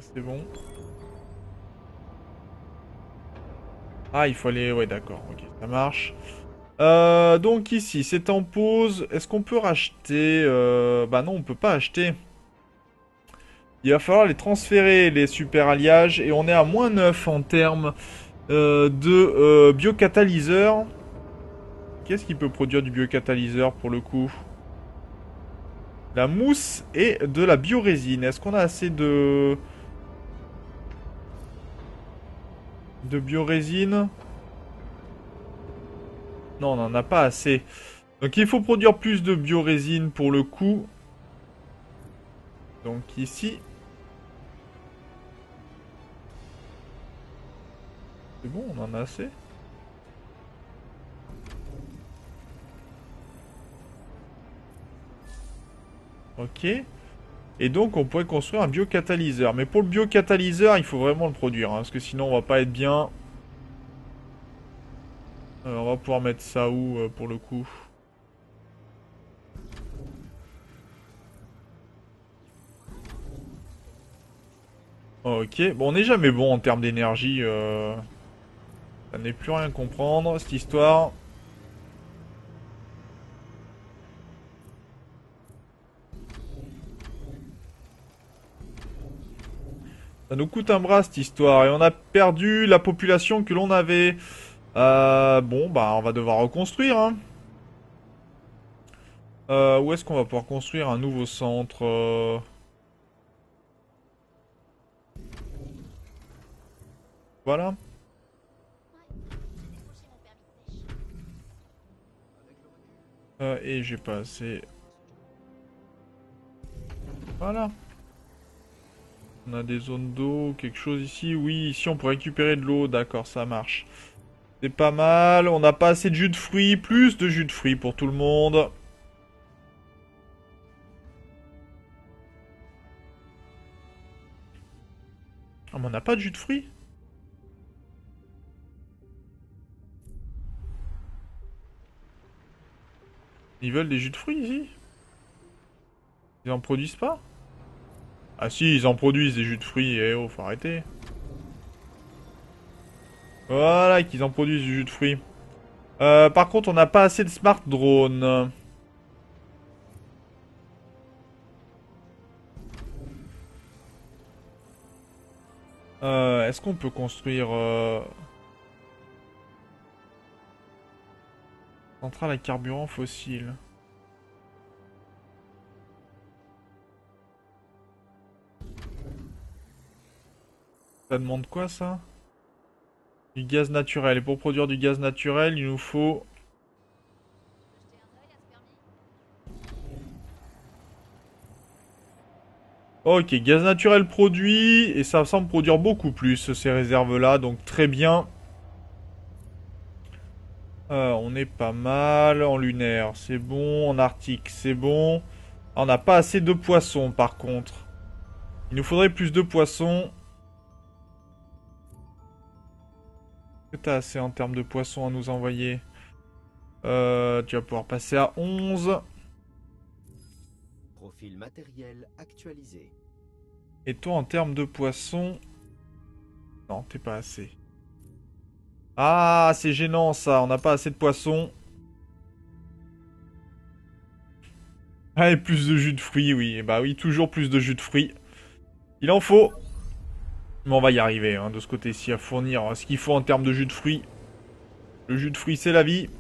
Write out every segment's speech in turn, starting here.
ça c'est bon. Ah, il faut aller... Ouais, d'accord, ok, ça marche. Donc ici, c'est en pause. Est-ce qu'on peut racheter Bah non, on peut pas acheter. Il va falloir les transférer, les super alliages. Et on est à -9 en termes de biocatalyseur. Qu'est-ce qui peut produire du biocatalyseur pour le coup? La mousse et de la biorésine. Est-ce qu'on a assez de biorésine? Non, on n'en a pas assez. Donc il faut produire plus de biorésine pour le coup. Donc ici... C'est bon, on en a assez. Ok. Et donc on pourrait construire un biocatalyseur. Mais pour le biocatalyseur, il faut vraiment le produire. Parce que sinon on va pas être bien. On va pouvoir mettre ça où pour le coup? Ok. Bon, on n'est jamais bon en termes d'énergie. Ça n'est plus rien comprendre, cette histoire. Ça nous coûte un bras, cette histoire. Et on a perdu la population que l'on avait. Bon, bah, on va devoir reconstruire, hein. Où est-ce qu'on va pouvoir construire un nouveau centre Voilà. Et j'ai pas assez. Voilà. On a des zones d'eau, quelque chose ici. Oui, ici on peut récupérer de l'eau. D'accord, ça marche. C'est pas mal. On n'a pas assez de jus de fruits. Plus de jus de fruits pour tout le monde. Ah, mais on n'a pas de jus de fruits? Ils veulent des jus de fruits ici? Ils en produisent pas? Ah si, ils en produisent des jus de fruits. Eh oh, faut arrêter. Voilà, qu'ils en produisent du jus de fruits. Par contre, on n'a pas assez de smart drones. Est-ce qu'on peut construire... centrale à carburant fossile? Ça demande quoi, ça? Du gaz naturel. Et pour produire du gaz naturel, il nous faut... Ok, gaz naturel produit. Et ça semble produire beaucoup plus, ces réserves-là. Donc très bien. On est pas mal. En lunaire, c'est bon. En arctique, c'est bon. Ah, on n'a pas assez de poissons, par contre. Il nous faudrait plus de poissons. Est-ce que t'as assez en termes de poissons à nous envoyer? Tu vas pouvoir passer à 11. Profil matériel actualisé. Et toi, en termes de poissons... Non, t'es pas assez. Ah, c'est gênant, ça. On n'a pas assez de poissons. Ah, et plus de jus de fruits, oui. Bah oui, toujours plus de jus de fruits. Il en faut. Mais on va y arriver, hein, de ce côté-ci, à fournir ce qu'il faut en termes de jus de fruits. Le jus de fruits, c'est la vie.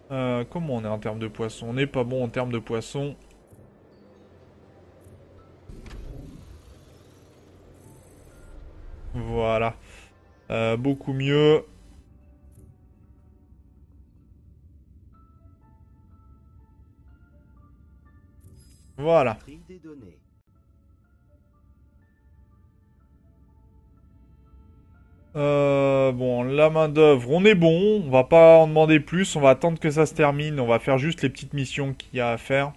Comment on est en termes de poissons? On n'est pas bon en termes de poissons. Voilà. Beaucoup mieux. Voilà. Tri des données. Bon, la main d'œuvre, on est bon. On va pas en demander plus. On va attendre que ça se termine. On va faire juste les petites missions qu'il y a à faire.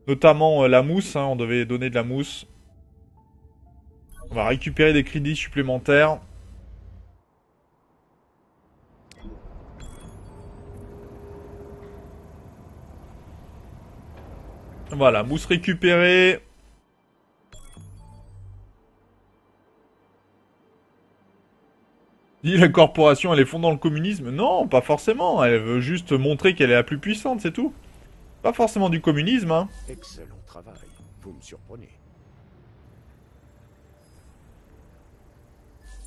Notamment la mousse. Hein, on devait donner de la mousse. On va récupérer des crédits supplémentaires. Voilà, mousse récupérée. Dit la corporation, elle est fondant le communisme. Non, pas forcément. Elle veut juste montrer qu'elle est la plus puissante, c'est tout. Pas forcément du communisme, hein. Excellent travail. Vous me surprenez.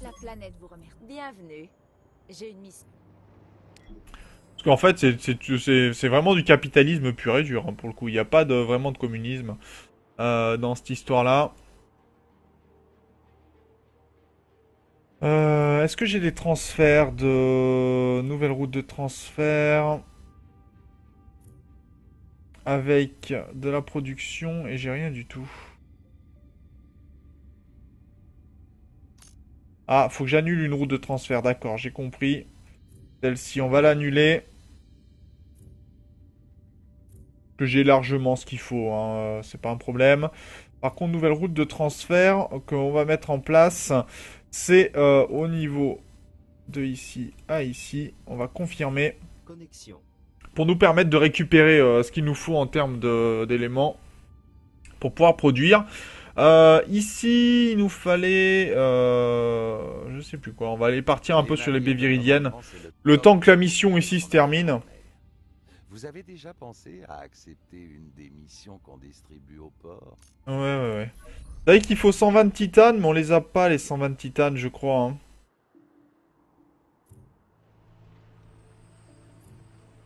La planète vous remercie. Bienvenue. J'ai une mission. Parce qu'en fait, c'est vraiment du capitalisme pur et dur, hein, pour le coup. Il n'y a pas vraiment de communisme dans cette histoire-là. Est-ce que j'ai des transferts de... Nouvelle route de transfert avec de la production et j'ai rien du tout. Ah, faut que j'annule une route de transfert, d'accord, j'ai compris. Celle-ci, on va l'annuler. Que j'ai largement ce qu'il faut, hein, c'est pas un problème. Par contre, nouvelle route de transfert qu'on va mettre en place, c'est au niveau de ici à ici. On va confirmer Connexion. pour nous permettre de récupérer ce qu'il nous faut en termes d'éléments pour pouvoir produire. Ici, il nous fallait... je sais plus quoi. On va aller partir un peu sur les baies viridiennes. Le temps que la mission ici se termine. Vous avez déjà pensé à accepter une des missions qu'on distribue au port? Ouais. Vous savez qu'il faut 120 de titane, mais on les a pas, les 120 de titane, je crois.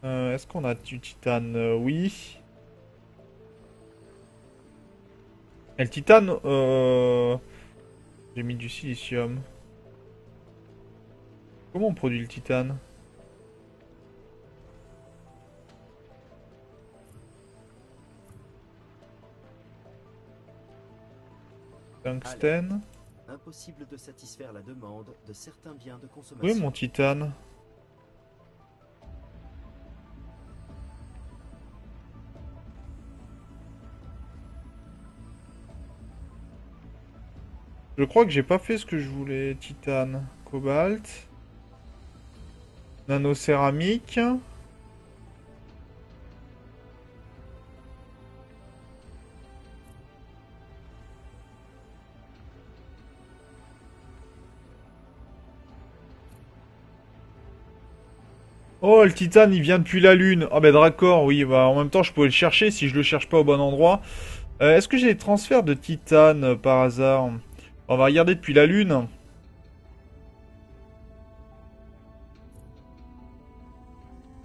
Hein. Est-ce qu'on a du titane? Oui. Et le titane... J'ai mis du silicium. Comment on produit le titane? Tungstène. Impossible de satisfaire la demande de certains biens de Oui, consommation. mon titane. Je crois que j'ai pas fait ce que je voulais. Titane, cobalt, nanocéramique. Oh, le titane, il vient depuis la Lune. Ah, bah d'accord, oui. Bah, en même temps, je pouvais le chercher si je le cherche pas au bon endroit. Est-ce que j'ai des transferts de titane par hasard? On va regarder depuis la Lune.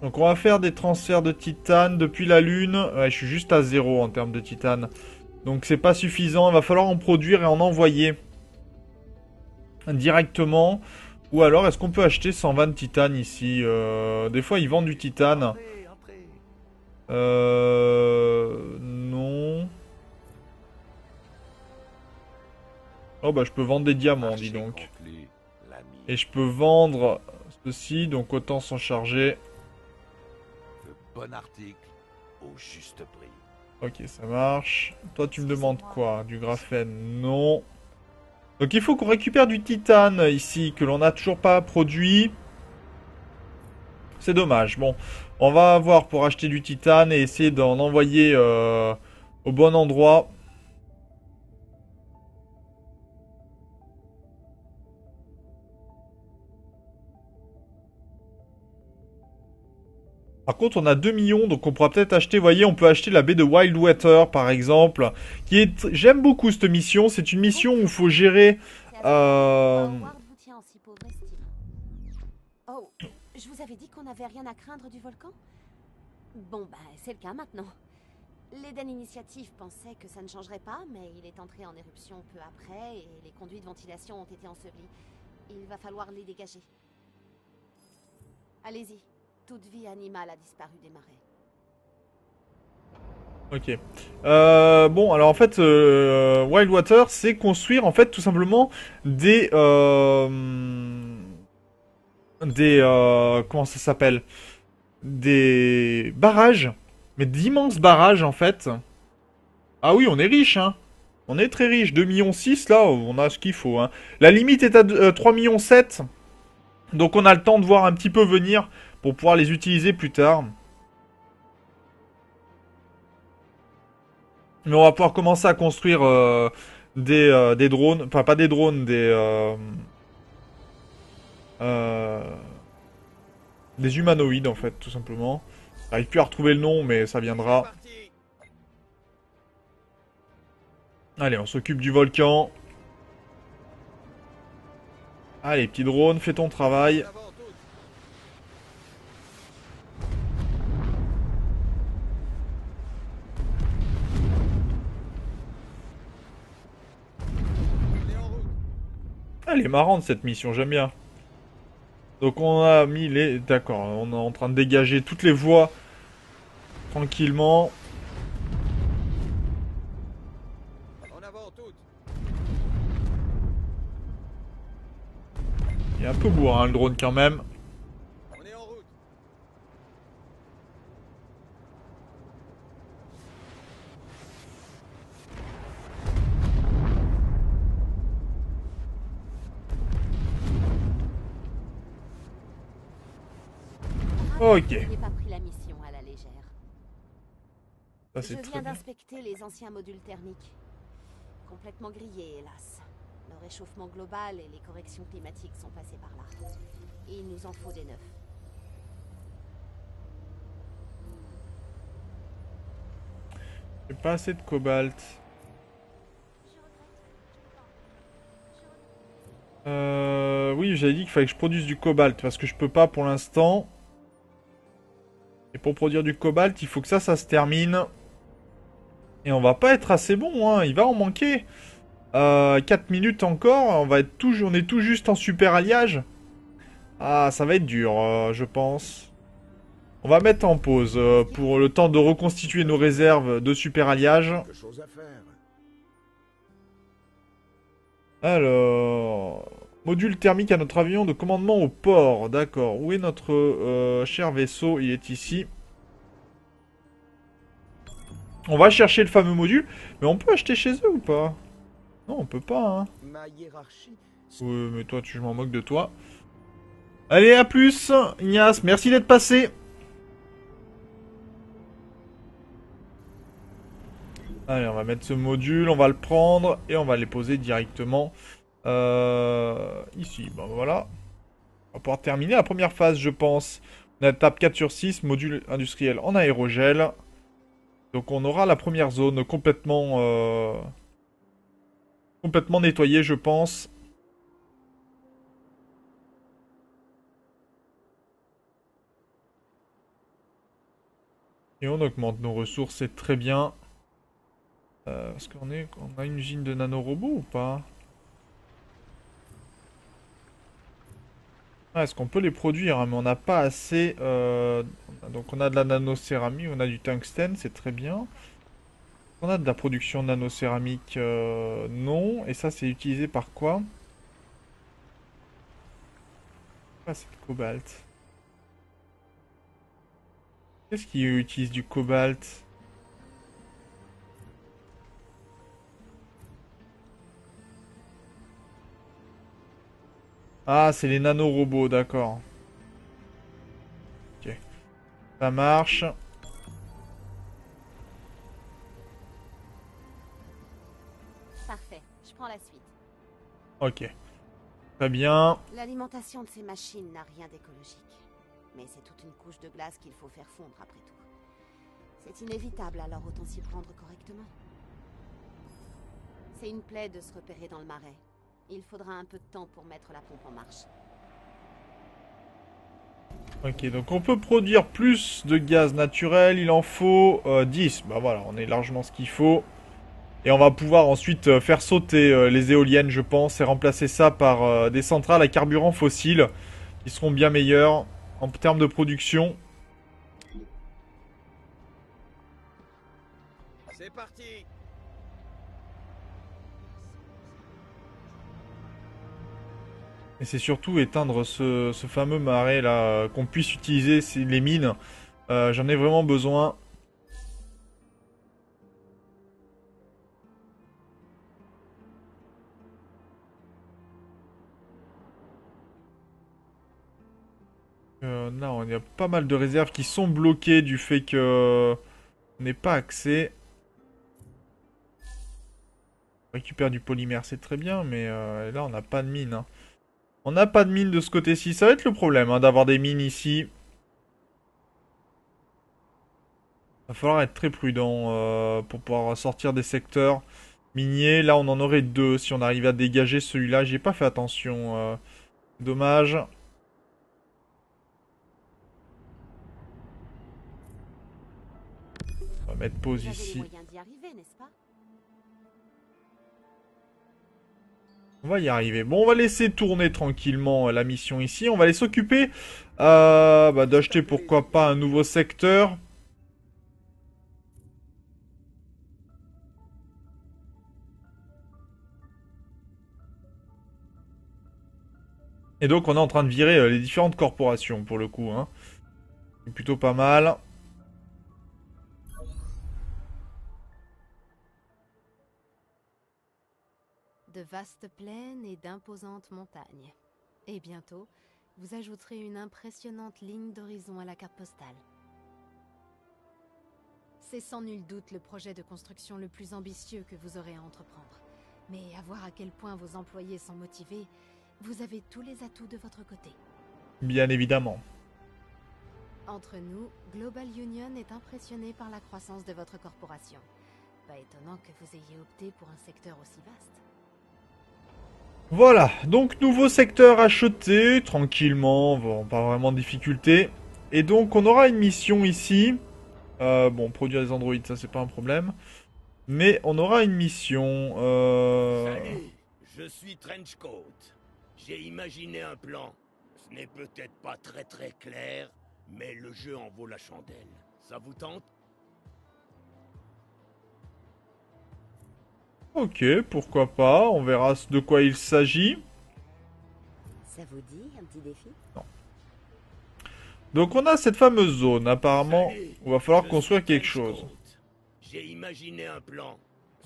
Donc, on va faire des transferts de titane depuis la Lune. Ouais, je suis juste à 0 en termes de titane. Donc, c'est pas suffisant. Il va falloir en produire et en envoyer directement. Ou alors, est-ce qu'on peut acheter 120 de titane ici? Des fois, ils vendent du titane. Entrez. Non. Oh bah je peux vendre des diamants, dis Marché donc. conclu, l'ami. Et je peux vendre ceci, donc autant s'en charger. Le bon article au juste prix. Ok, ça marche. Toi, tu me demandes quoi? Du graphène? Non. Donc il faut qu'on récupère du titane ici, que l'on n'a toujours pas produit. C'est dommage. Bon, on va voir pour acheter du titane et essayer d'en envoyer au bon endroit. Par contre, on a 2 millions, donc on pourra peut-être acheter, vous voyez, on peut acheter la baie de Wildwater, par exemple, qui est... J'aime beaucoup cette mission, c'est une mission où il faut gérer... Howard vous tient en si pauvre estime. Oh, je vous avais dit qu'on n'avait rien à craindre du volcan? Bon, bah, c'est le cas maintenant. L'Eden Initiative pensait que ça ne changerait pas, mais il est entré en éruption peu après et les conduits de ventilation ont été ensevelies. Il va falloir les dégager. Allez-y. Toute vie animale a disparu des marais. Ok. Bon, alors en fait, Wildwater, c'est construire, en fait, tout simplement, des... comment ça s'appelle? Des barrages. Mais d'immenses barrages, en fait. Ah oui, on est riche, hein. On est très riche. 2,6 millions, là, on a ce qu'il faut, hein. La limite est à 3,7 millions. Donc on a le temps de voir un petit peu venir pour pouvoir les utiliser plus tard. Mais on va pouvoir commencer à construire des drones. Enfin, pas des drones, Des humanoïdes en fait, tout simplement. J'arrive plus à retrouver le nom, mais ça viendra. Allez, on s'occupe du volcan. Allez, petit drone, fais ton travail. Elle est marrante cette mission, j'aime bien. Donc on a mis les... D'accord, on est en train de dégager toutes les voies tranquillement. Il est un peu bourrin le drone quand même. Ok. Je n'ai pas pris la mission à la légère. Ça Je c'est très viens bien. d'inspecter les anciens modules thermiques. Complètement grillés, hélas. Le réchauffement global et les corrections climatiques sont passés par là. Et il nous en faut des neufs. J'ai pas assez de cobalt. Oui, j'avais dit qu'il fallait que je produise du cobalt parce que je peux pas pour l'instant. Et pour produire du cobalt, il faut que ça se termine. Et on va pas être assez bon, hein. Il va en manquer. 4 minutes encore. On est tout juste en super alliage. Ah, ça va être dur, je pense. On va mettre en pause pour le temps de reconstituer nos réserves de super alliage. Quelque chose à faire. Alors... Module thermique à notre avion de commandement au port. D'accord. Où est notre cher vaisseau? Il est ici. On va chercher le fameux module. Mais on peut acheter chez eux ou pas? Non, on peut pas, hein. Ma hiérarchie. Ouais, mais toi, je m'en moque de toi. Allez, à plus, Ignace. Merci d'être passé. Allez, on va mettre ce module, on va le prendre et on va les poser directement ici. Bon, voilà. On va pouvoir terminer la première phase, je pense. On a étape 4 sur 6, module industriel en aérogel. Donc on aura la première zone complètement nettoyée, je pense. Et on augmente nos ressources, c'est très bien. Est-ce on a une usine de nanorobots ou pas? Ah, est-ce qu'on peut les produire, hein, mais on n'a pas assez. Donc on a de la nanocéramique, on a du tungstène, c'est très bien. On a de la production de nanocéramique, non. Et ça, c'est utilisé par quoi? Ah, c'est le cobalt. Qu'est-ce qui utilise du cobalt? Ah, c'est les nanorobots, d'accord. Ok. Ça marche. Parfait, je prends la suite. Ok. Très bien. L'alimentation de ces machines n'a rien d'écologique. Mais c'est toute une couche de glace qu'il faut faire fondre après tout. C'est inévitable, alors autant s'y prendre correctement. C'est une plaie de se repérer dans le marais. Il faudra un peu de temps pour mettre la pompe en marche. Ok, donc on peut produire plus de gaz naturel. Il en faut 10. Bah voilà, on est largement ce qu'il faut. Et on va pouvoir ensuite faire sauter les éoliennes, je pense, et remplacer ça par des centrales à carburant fossile qui seront bien meilleures en termes de production. C'est parti. Et c'est surtout éteindre ce fameux marais là, qu'on puisse utiliser les mines. J'en ai vraiment besoin. Là, il y a pas mal de réserves qui sont bloquées du fait que on n'ait pas accès. On récupère du polymère, c'est très bien, mais là, on n'a pas de mine, hein. On n'a pas de mine de ce côté-ci. Ça va être le problème, hein, d'avoir des mines ici. Va falloir être très prudent pour pouvoir sortir des secteurs miniers. Là, on en aurait deux si on arrivait à dégager celui-là. J'ai pas fait attention. Dommage. On va mettre pause Vous avez les ici. moyens d'y arriver, n'est-ce pas? On va y arriver. Bon, on va laisser tourner tranquillement la mission ici. On va aller s'occuper d'acheter pourquoi pas un nouveau secteur. Et donc on est en train de virer les différentes corporations pour le coup. Hein. C'est plutôt pas mal. De vastes plaines et d'imposantes montagnes. Et bientôt, vous ajouterez une impressionnante ligne d'horizon à la carte postale. C'est sans nul doute le projet de construction le plus ambitieux que vous aurez à entreprendre. Mais à voir à quel point vos employés sont motivés, vous avez tous les atouts de votre côté. Bien évidemment. Entre nous, Global Union est impressionné par la croissance de votre corporation. Pas étonnant que vous ayez opté pour un secteur aussi vaste. Voilà, donc nouveau secteur acheté, tranquillement, bon, pas vraiment de difficulté. Et donc on aura une mission ici. Bon, produire des androïdes, ça c'est pas un problème. Mais on aura une mission. Salut, je suis Trenchcoat. J'ai imaginé un plan. Ce n'est peut-être pas très clair, mais le jeu en vaut la chandelle. Ça vous tente? Ok, pourquoi pas, on verra de quoi il s'agit. Ça vous dit un petit défi? Donc on a cette fameuse zone, apparemment, Salut, où il va falloir je construire suis quelque Trenchcoat. chose. J'ai imaginé un plan.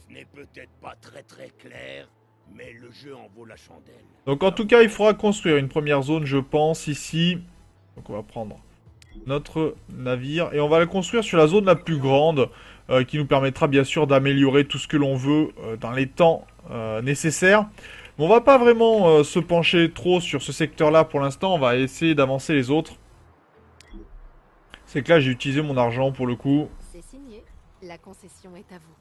Ce n'est peut-être pas très clair, mais le jeu en vaut la chandelle. Donc en tout cas, il faudra construire une première zone, je pense, ici. Donc on va prendre notre navire et on va la construire sur la zone la plus grande, qui nous permettra bien sûr d'améliorer tout ce que l'on veut dans les temps nécessaires. Mais on va pas vraiment se pencher trop sur ce secteur-là pour l'instant, on va essayer d'avancer les autres. C'est que là, j'ai utilisé mon argent pour le coup. C'est signé. La concession est à vous.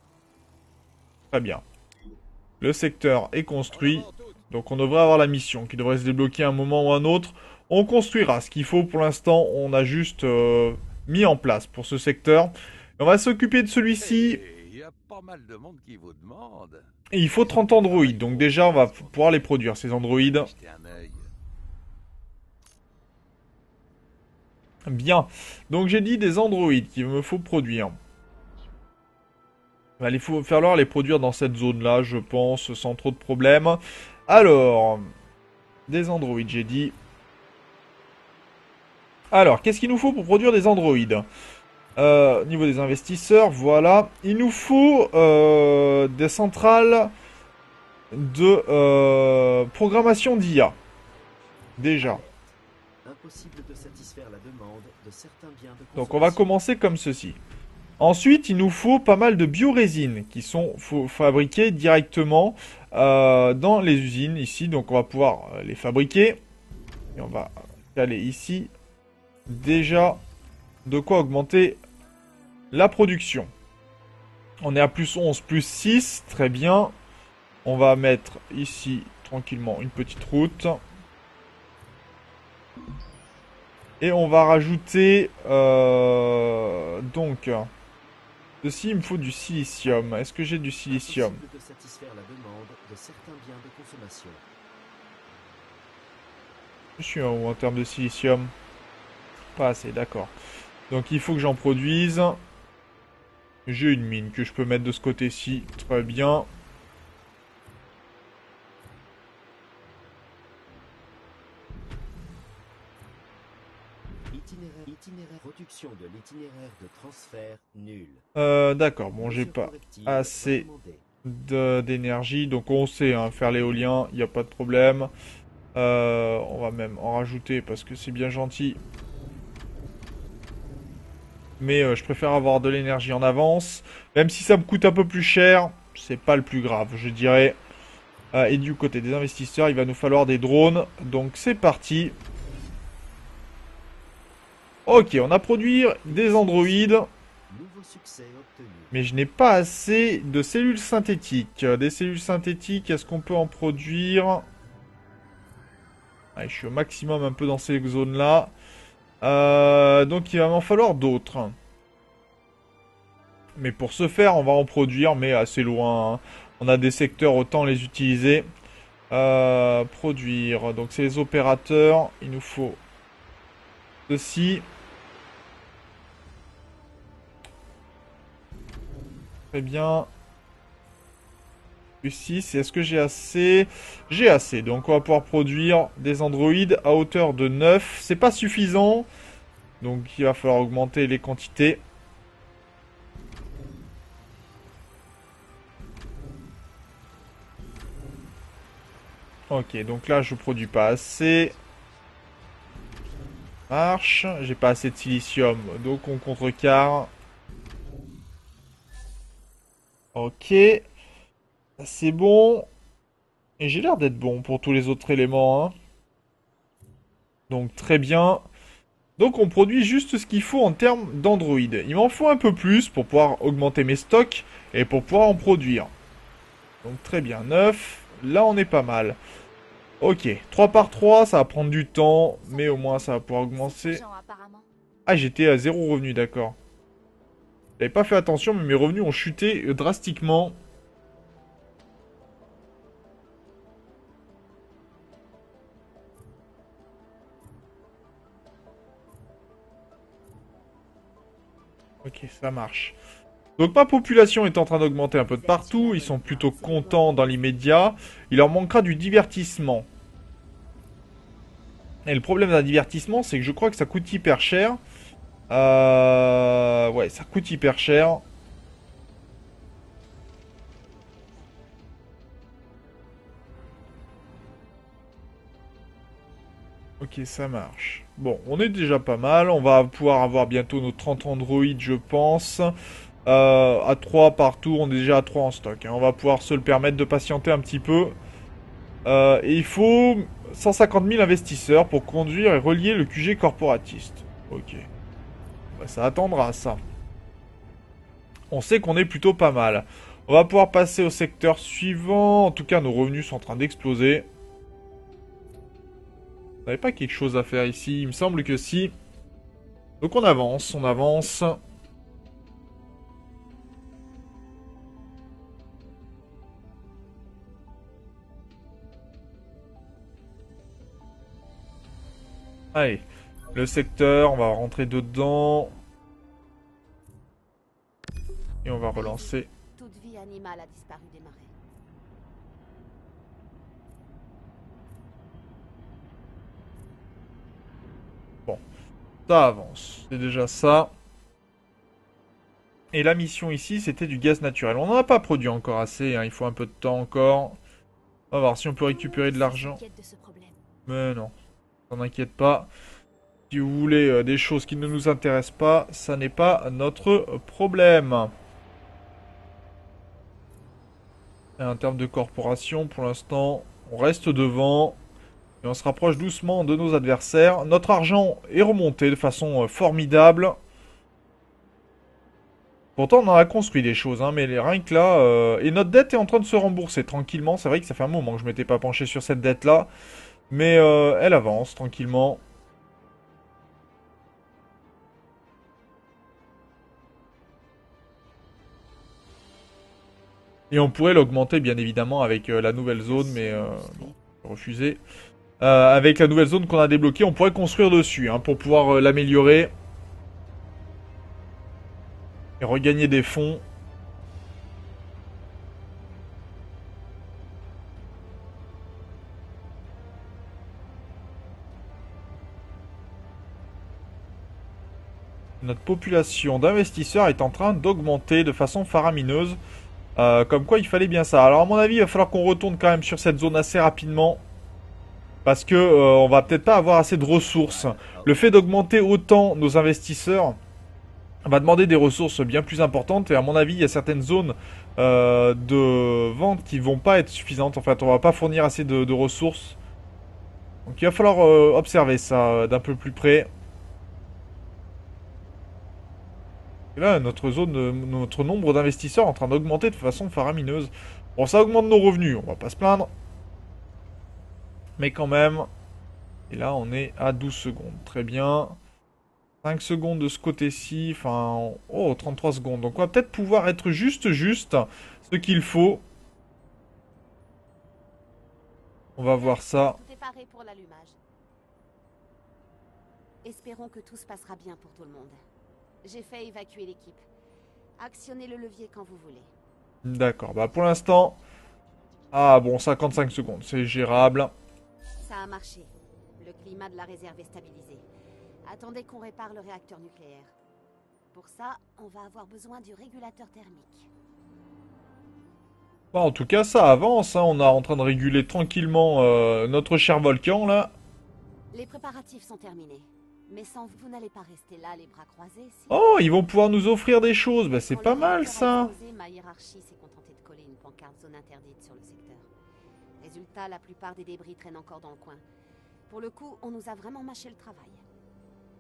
Très bien. Le secteur est construit. Donc on devrait avoir la mission qui devrait se débloquer à un moment ou un autre. On construira ce qu'il faut pour l'instant. On a juste mis en place pour ce secteur. Et on va s'occuper de celui-ci. Il y a pas mal de monde qui vous demande. Et il faut 30 androïdes. Donc déjà, on va pouvoir les produire, ces androïdes. Jetez un œil. Bien. Donc j'ai dit des androïdes qu'il me faut produire. Il faut falloir les produire dans cette zone-là, je pense, sans trop de problèmes. Alors, des androïdes, j'ai dit. Alors, qu'est-ce qu'il nous faut pour produire des androïdes? Au niveau des investisseurs, voilà. Il nous faut des centrales de programmation d'IA. Déjà. Impossible de satisfaire la demande de certains biens de Donc on va consommation. commencer comme ceci. Ensuite, il nous faut pas mal de biorésines qui sont fabriquées directement dans les usines ici. Donc on va pouvoir les fabriquer. Et on va caler ici. Déjà, de quoi augmenter la production. On est à plus 11, plus 6. Très bien. On va mettre ici tranquillement une petite route. Et on va rajouter donc ceci, il me faut du silicium. Est-ce que j'ai du silicium? Impossible de satisfaire la demande de certains biens de consommation. Je suis en haut en termes de silicium. Pas assez, d'accord. Donc il faut que j'en produise. J'ai une mine que je peux mettre de ce côté-ci. Très bien. Production de l'itinéraire de transfert nul. D'accord, bon, j'ai pas Correctif assez demandé. d'énergie. Donc on sait hein, faire l'éolien, il n'y a pas de problème. On va même en rajouter parce que c'est bien gentil. Mais je préfère avoir de l'énergie en avance. Même si ça me coûte un peu plus cher, c'est pas le plus grave, je dirais. Et du côté des investisseurs, il va nous falloir des drones. Donc c'est parti. Ok, on a produit des androïdes. Nouveau succès obtenu. Mais je n'ai pas assez de cellules synthétiques. Des cellules synthétiques, est-ce qu'on peut en produire? Ouais, je suis au maximum un peu dans ces zones-là. Donc il va m'en falloir d'autres. Mais pour ce faire, on va en produire, mais assez loin. Hein. On a des secteurs, autant les utiliser. Produire. Donc c'est les opérateurs. Il nous faut ceci. Très bien. Ici, c'est est-ce que j'ai assez? J'ai assez. Donc on va pouvoir produire des androïdes à hauteur de 9. C'est pas suffisant. Donc il va falloir augmenter les quantités. Ok, donc là je produis pas assez. Marche. J'ai pas assez de silicium, donc on contrecarre. Ok. C'est bon. Et j'ai l'air d'être bon pour tous les autres éléments. Hein. Donc très bien. Donc on produit juste ce qu'il faut en termes d'Android. Il m'en faut un peu plus pour pouvoir augmenter mes stocks et pour pouvoir en produire. Donc très bien, 9. Là on est pas mal. Ok, 3 par 3, ça va prendre du temps, mais au moins ça va pouvoir augmenter. Ah, j'étais à 0 revenu, d'accord. J'avais pas fait attention, mais mes revenus ont chuté drastiquement. Ok, ça marche. Donc ma population est en train d'augmenter un peu de partout. Ils sont plutôt contents dans l'immédiat. Il leur manquera du divertissement. Et le problème d'un divertissement, c'est que je crois que ça coûte hyper cher. Ouais, ça coûte hyper cher. Ok, ça marche. Bon, on est déjà pas mal. On va pouvoir avoir bientôt nos 30 androïdes, je pense. À 3 par tour, on est déjà à 3 en stock. Hein. On va pouvoir se le permettre de patienter un petit peu. Et il faut 150 000 investisseurs pour conduire et relier le QG corporatiste. Ok. Bah, ça attendra, ça. On sait qu'on est plutôt pas mal. On va pouvoir passer au secteur suivant. En tout cas, nos revenus sont en train d'exploser. On n'avait pas quelque chose à faire ici. Il me semble que si. Donc on avance, on avance. Allez, le secteur, on va rentrer dedans. Et on va relancer. Toute vie animale a disparu des marais. Bon, ça avance. C'est déjà ça. Et la mission ici, c'était du gaz naturel. On n'en a pas produit encore assez, hein. Il faut un peu de temps encore. On va voir si on peut récupérer de l'argent. Mais non. T'en inquiète pas. Si vous voulez des choses qui ne nous intéressent pas, ça n'est pas notre problème. Et en termes de corporation, pour l'instant, on reste devant. Et on se rapproche doucement de nos adversaires. Notre argent est remonté de façon formidable. Pourtant, on en a construit des choses, hein, mais rien que là... Et notre dette est en train de se rembourser tranquillement. C'est vrai que ça fait un moment que je m'étais pas penché sur cette dette-là. Mais elle avance tranquillement. Et on pourrait l'augmenter bien évidemment avec la nouvelle zone, mais bon, refusé. Avec la nouvelle zone qu'on a débloquée, on pourrait construire dessus hein, pour pouvoir l'améliorer. Et regagner des fonds. Notre population d'investisseurs est en train d'augmenter de façon faramineuse. Comme quoi il fallait bien ça. Alors à mon avis il va falloir qu'on retourne quand même sur cette zone assez rapidement. Parce que on va peut-être pas avoir assez de ressources. Le fait d'augmenter autant nos investisseurs va demander des ressources bien plus importantes. Et à mon avis il y a certaines zones de ventes qui vont pas être suffisantes. En fait, on va pas fournir assez de ressources. Donc il va falloir observer ça d'un peu plus près. Et là, notre notre nombre d'investisseurs est en train d'augmenter de façon faramineuse. Bon, ça augmente nos revenus, on va pas se plaindre. Mais quand même. Et là, on est à 12 secondes. Très bien. 5 secondes de ce côté-ci. Enfin, oh, 33 secondes. Donc on va peut-être pouvoir être juste ce qu'il faut. On va voir ça. Tout est paré pour l'allumage. Espérons que tout se passera bien pour tout le monde. J'ai fait évacuer l'équipe. Actionnez le levier quand vous voulez. D'accord, bah pour l'instant... Ah bon, 55 secondes, c'est gérable. Ça a marché. Le climat de la réserve est stabilisé. Attendez qu'on répare le réacteur nucléaire. Pour ça, on va avoir besoin du régulateur thermique. Bon, en tout cas, ça avance, hein. On est en train de réguler tranquillement notre cher volcan, là. Les préparatifs sont terminés. Mais sans vous, vous n'allez pas rester là, les bras croisés, si... Oh, ils vont pouvoir nous offrir des choses, bah c'est Quand pas le mal, réacteur a ça. explosé, ma hiérarchie s'est contentée de coller une pancarte zone interdite sur le secteur. Résultat, la plupart des débris traînent encore dans le coin. Pour le coup, on nous a vraiment mâché le travail.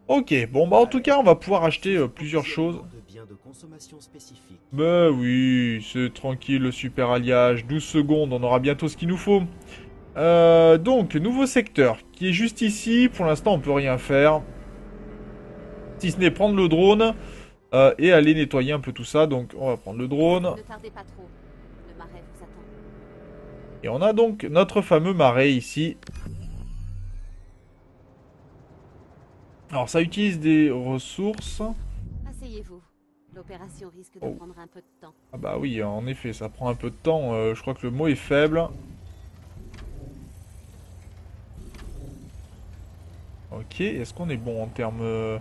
Ok, bon bah en tout cas, on va pouvoir acheter plusieurs choses. De biens de consommation spécifiques. Bah oui, c'est tranquille, le super alliage. 12 secondes, on aura bientôt ce qu'il nous faut. Donc, nouveau secteur, qui est juste ici. Pour l'instant, on peut rien faire. Si ce n'est prendre le drone et aller nettoyer un peu tout ça. Donc, on va prendre le drone. Ne tardez pas trop. Le marais vous attend. Et on a donc notre fameux marais ici. Alors, ça utilise des ressources. Asseyez-vous. L'opération risque de Oh. prendre un peu de temps. Ah bah oui, en effet, ça prend un peu de temps. Je crois que le mot est faible. Ok, est-ce qu'on est bon en termes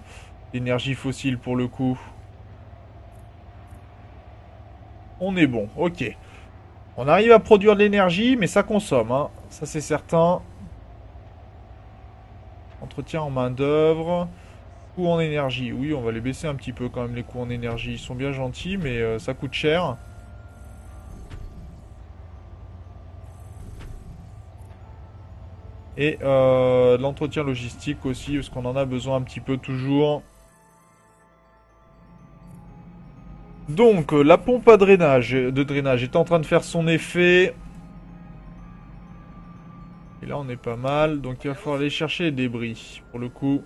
d'énergie fossile pour le coup? On est bon, ok. On arrive à produire de l'énergie, mais ça consomme, hein. Ça c'est certain. Entretien en main d'œuvre. Coût en énergie. Oui, on va les baisser un petit peu quand même, les coûts en énergie. Ils sont bien gentils, mais ça coûte cher. Et l'entretien logistique aussi, parce qu'on en a besoin un petit peu toujours. Donc, la pompe à drainage est en train de faire son effet. Et là, on est pas mal. Donc, il va falloir aller chercher les débris, pour le coup.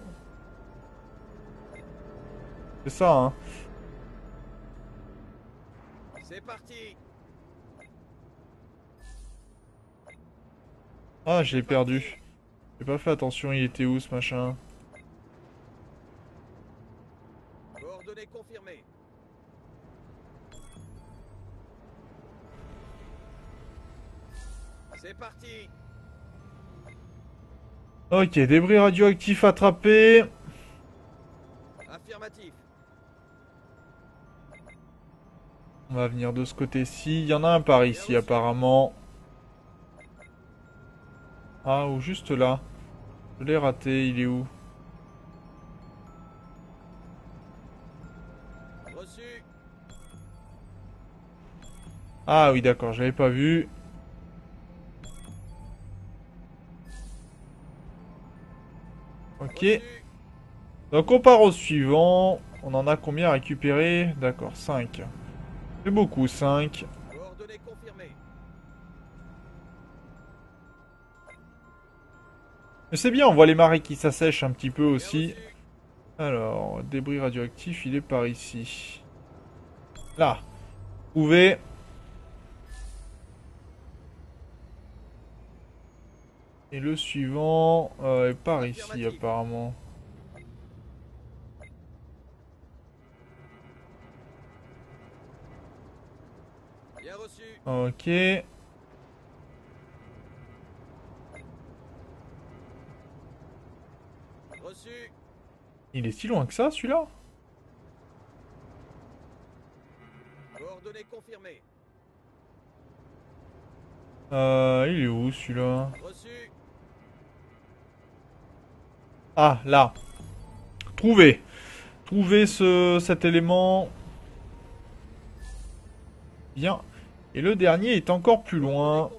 C'est ça, hein. C'est parti. Ah, je l'ai perdu. J'ai pas fait attention, il était où, ce machin? Coordonnées confirmées. C'est parti. Ok, débris radioactifs attrapés. Affirmatif. On va venir de ce côté-ci. Il y en a un par ici, apparemment. Ah, ou juste là. Je l'ai raté, il est où? Reçu. Ah oui, d'accord, je l'avais pas vu. Ok. Reçu. Donc on part au suivant. On en a combien à récupérer? D'accord, 5. C'est beaucoup, 5. Coordonnées confirmées. Mais c'est bien, on voit les marais qui s'assèchent un petit peu aussi. Reçu. Alors, débris radioactif, il est par ici. Là. Trouvé. Et le suivant est par ici, apparemment. Bien reçu. Ok. Reçu. Il est si loin que ça, celui-là? Coordonnées confirmées. Il est où, celui-là? Reçu. Ah, là. Trouvé. Trouvé cet élément. Bien. Et le dernier est encore plus loin.